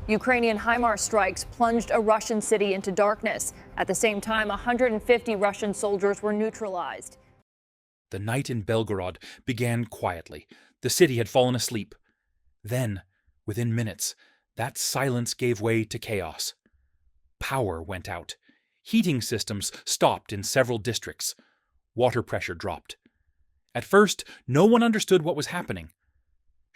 Ukrainian HIMARS strikes plunged a Russian city into darkness. At the same time, 150 Russian soldiers were neutralized. The night in Belgorod began quietly. The city had fallen asleep. Then, within minutes, that silence gave way to chaos. Power went out. Heating systems stopped in several districts. Water pressure dropped. At first, no one understood what was happening.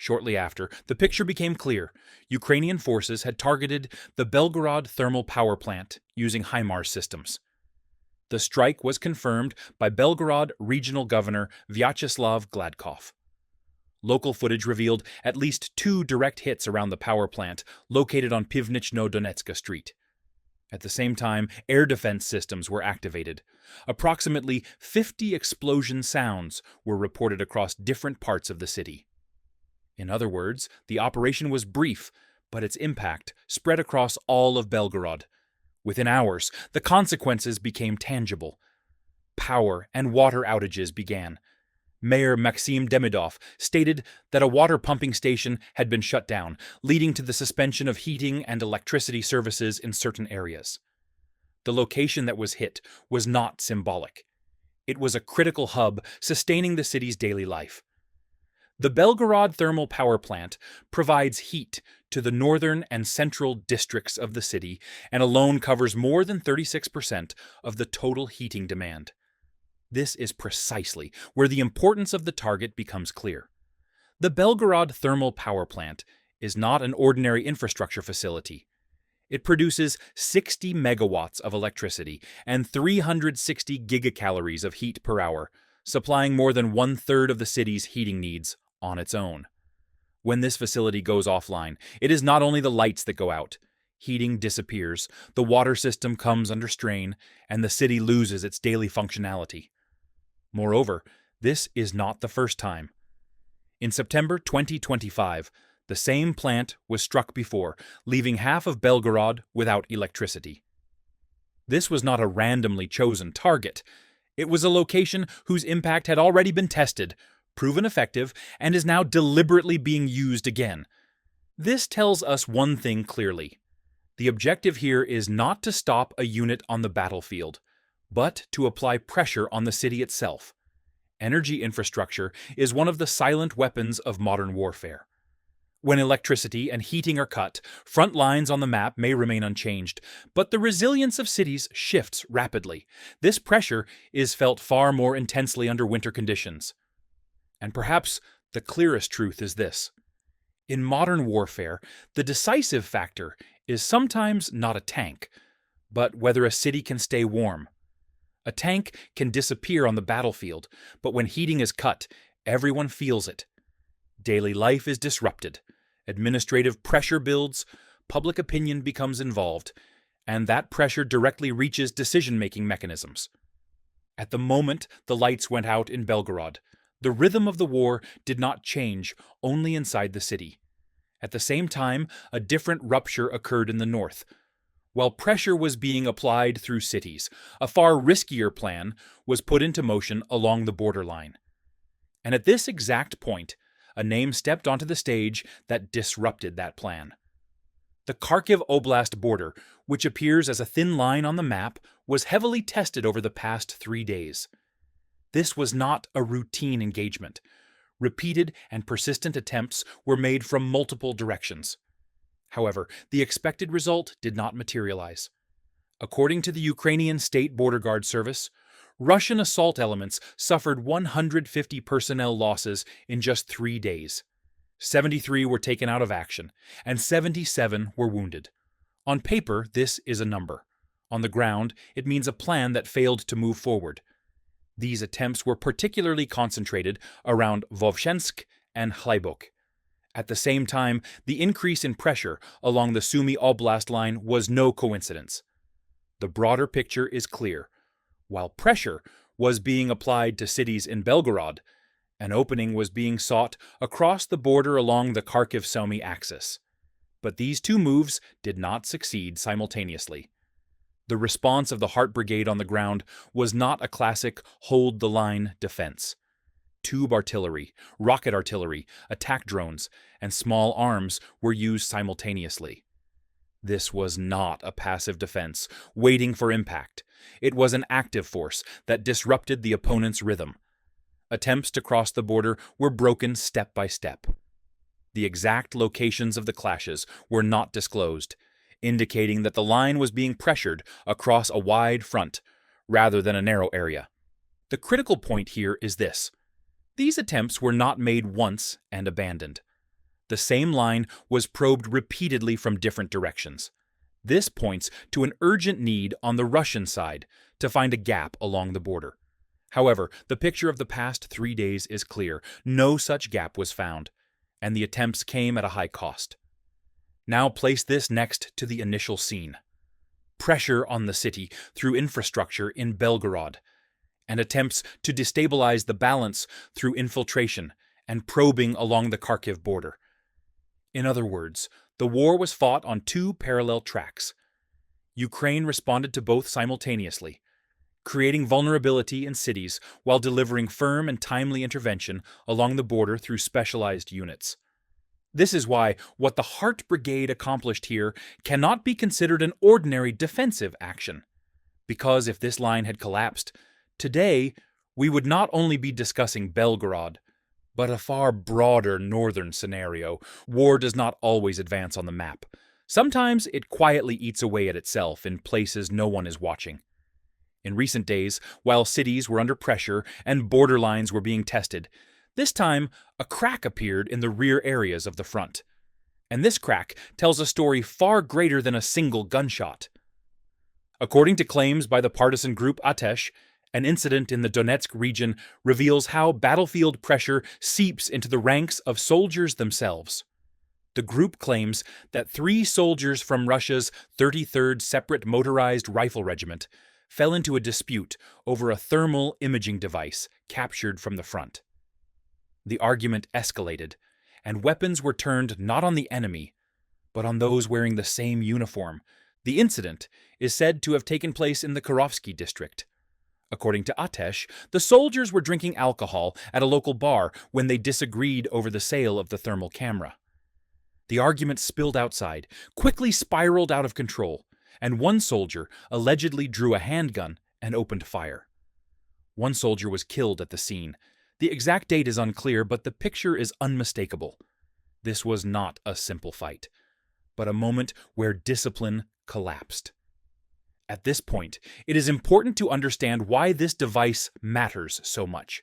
Shortly after, the picture became clear. Ukrainian forces had targeted the Belgorod thermal power plant using HIMARS systems. The strike was confirmed by Belgorod Regional Governor Vyacheslav Gladkov. Local footage revealed at least 2 direct hits around the power plant located on Pivnichno-Donetska Street. At the same time, air defense systems were activated. Approximately 50 explosion sounds were reported across different parts of the city. In other words, the operation was brief, but its impact spread across all of Belgorod. Within hours, the consequences became tangible. Power and water outages began. Mayor Maxim Demidov stated that a water pumping station had been shut down, leading to the suspension of heating and electricity services in certain areas. The location that was hit was not symbolic. It was a critical hub sustaining the city's daily life. The Belgorod thermal power plant provides heat to the northern and central districts of the city and alone covers more than 36% of the total heating demand. This is precisely where the importance of the target becomes clear. The Belgorod thermal power plant is not an ordinary infrastructure facility. It produces 60 megawatts of electricity and 360 gigacalories of heat per hour, supplying more than 1/3 of the city's heating needs on its own. When this facility goes offline, it is not only the lights that go out. Heating disappears, the water system comes under strain, and the city loses its daily functionality. Moreover, this is not the first time. In September 2025, the same plant was struck before, leaving half of Belgorod without electricity. This was not a randomly chosen target. It was a location whose impact had already been tested, proven effective, and is now deliberately being used again. This tells us one thing clearly. The objective here is not to stop a unit on the battlefield, but to apply pressure on the city itself. Energy infrastructure is one of the silent weapons of modern warfare. When electricity and heating are cut, front lines on the map may remain unchanged, but the resilience of cities shifts rapidly. This pressure is felt far more intensely under winter conditions. And perhaps the clearest truth is this. In modern warfare, the decisive factor is sometimes not a tank, but whether a city can stay warm. A tank can disappear on the battlefield, but when heating is cut, everyone feels it. Daily life is disrupted, administrative pressure builds, public opinion becomes involved, and that pressure directly reaches decision-making mechanisms. At the moment the lights went out in Belgorod, the rhythm of the war did not change only inside the city. At the same time, a different rupture occurred in the north. While pressure was being applied through cities, a far riskier plan was put into motion along the borderline. And at this exact point, a name stepped onto the stage that disrupted that plan. The Kharkiv Oblast border, which appears as a thin line on the map, was heavily tested over the past 3 days. This was not a routine engagement. Repeated and persistent attempts were made from multiple directions. However, the expected result did not materialize. According to the Ukrainian State Border Guard Service, Russian assault elements suffered 150 personnel losses in just 3 days. 73 were taken out of action, and 77 were wounded. On paper, this is a number. On the ground, it means a plan that failed to move forward. These attempts were particularly concentrated around Vovchansk and Khlybok. At the same time, the increase in pressure along the Sumy Oblast line was no coincidence. The broader picture is clear. While pressure was being applied to cities in Belgorod, an opening was being sought across the border along the Kharkiv-Sumy axis. But these two moves did not succeed simultaneously. The response of the Heart Brigade on the ground was not a classic hold-the-line defense. Tube artillery, rocket artillery, attack drones, and small arms were used simultaneously. This was not a passive defense, waiting for impact. It was an active force that disrupted the opponent's rhythm. Attempts to cross the border were broken step by step. The exact locations of the clashes were not disclosed, indicating that the line was being pressured across a wide front rather than a narrow area. The critical point here is this: these attempts were not made once and abandoned. The same line was probed repeatedly from different directions. This points to an urgent need on the Russian side to find a gap along the border. However, the picture of the past 3 days is clear. No such gap was found, and the attempts came at a high cost. Now place this next to the initial scene. Pressure on the city through infrastructure in Belgorod, and attempts to destabilize the balance through infiltration and probing along the Kharkiv border. In other words, the war was fought on two parallel tracks. Ukraine responded to both simultaneously, creating vulnerability in cities while delivering firm and timely intervention along the border through specialized units. This is why what the Heart Brigade accomplished here cannot be considered an ordinary defensive action. Because if this line had collapsed, today we would not only be discussing Belgorod, but a far broader northern scenario. War does not always advance on the map. Sometimes it quietly eats away at itself in places no one is watching. In recent days, while cities were under pressure and border lines were being tested, this time a crack appeared in the rear areas of the front. And this crack tells a story far greater than a single gunshot. According to claims by the partisan group Atesh, an incident in the Donetsk region reveals how battlefield pressure seeps into the ranks of soldiers themselves. The group claims that 3 soldiers from Russia's 33rd Separate Motorized Rifle Regiment fell into a dispute over a thermal imaging device captured from the front. The argument escalated, and weapons were turned not on the enemy, but on those wearing the same uniform. The incident is said to have taken place in the Kirovsky district. According to Atesh, the soldiers were drinking alcohol at a local bar when they disagreed over the sale of the thermal camera. The argument spilled outside, quickly spiraled out of control, and one soldier allegedly drew a handgun and opened fire. One soldier was killed at the scene. The exact date is unclear, but the picture is unmistakable. This was not a simple fight, but a moment where discipline collapsed. At this point, it is important to understand why this device matters so much.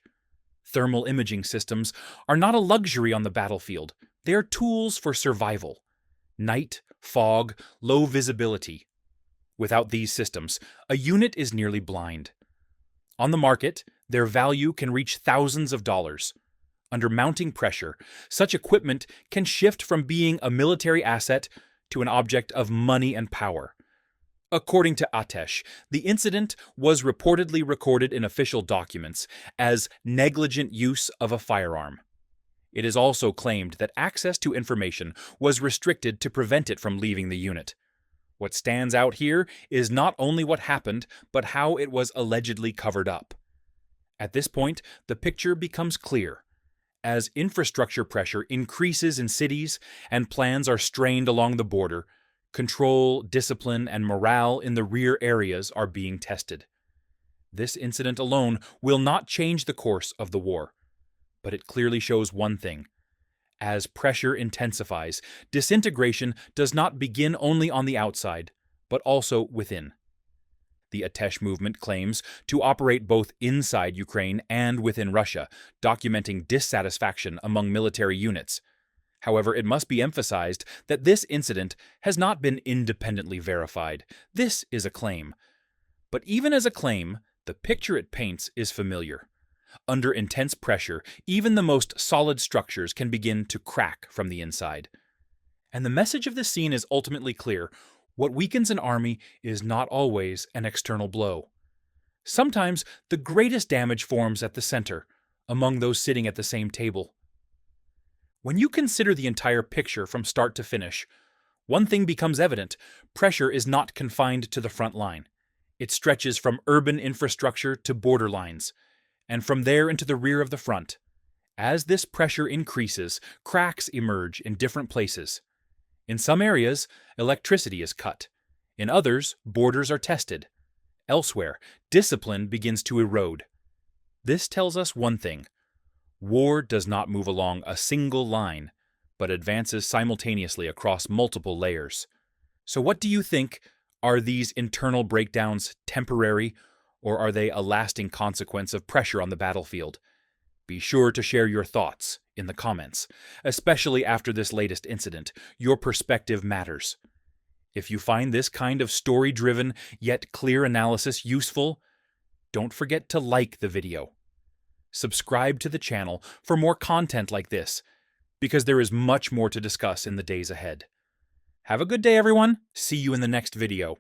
Thermal imaging systems are not a luxury on the battlefield. They are tools for survival. Night, fog, low visibility. Without these systems, a unit is nearly blind. On the market, their value can reach thousands of dollars. Under mounting pressure, such equipment can shift from being a military asset to an object of money and power. According to Atesh, the incident was reportedly recorded in official documents as negligent use of a firearm. It is also claimed that access to information was restricted to prevent it from leaving the unit. What stands out here is not only what happened, but how it was allegedly covered up. At this point, the picture becomes clear. As infrastructure pressure increases in cities and plans are strained along the border, control, discipline, and morale in the rear areas are being tested. This incident alone will not change the course of the war, but it clearly shows one thing. As pressure intensifies, disintegration does not begin only on the outside, but also within. The Atesh movement claims to operate both inside Ukraine and within Russia, documenting dissatisfaction among military units. However, it must be emphasized that this incident has not been independently verified. This is a claim. But even as a claim, the picture it paints is familiar. Under intense pressure, even the most solid structures can begin to crack from the inside. And the message of this scene is ultimately clear. What weakens an army is not always an external blow. Sometimes the greatest damage forms at the center, among those sitting at the same table. When you consider the entire picture from start to finish, one thing becomes evident: pressure is not confined to the front line. It stretches from urban infrastructure to border lines, and from there into the rear of the front. As this pressure increases, cracks emerge in different places. In some areas, electricity is cut. In others, borders are tested. Elsewhere, discipline begins to erode. This tells us one thing: war does not move along a single line, but advances simultaneously across multiple layers. So what do you think? Are these internal breakdowns temporary, or are they a lasting consequence of pressure on the battlefield? Be sure to share your thoughts in the comments, especially after this latest incident. Your perspective matters. If you find this kind of story-driven yet clear analysis useful, don't forget to like the video. Subscribe to the channel for more content like this, because there is much more to discuss in the days ahead. Have a good day, everyone. See you in the next video.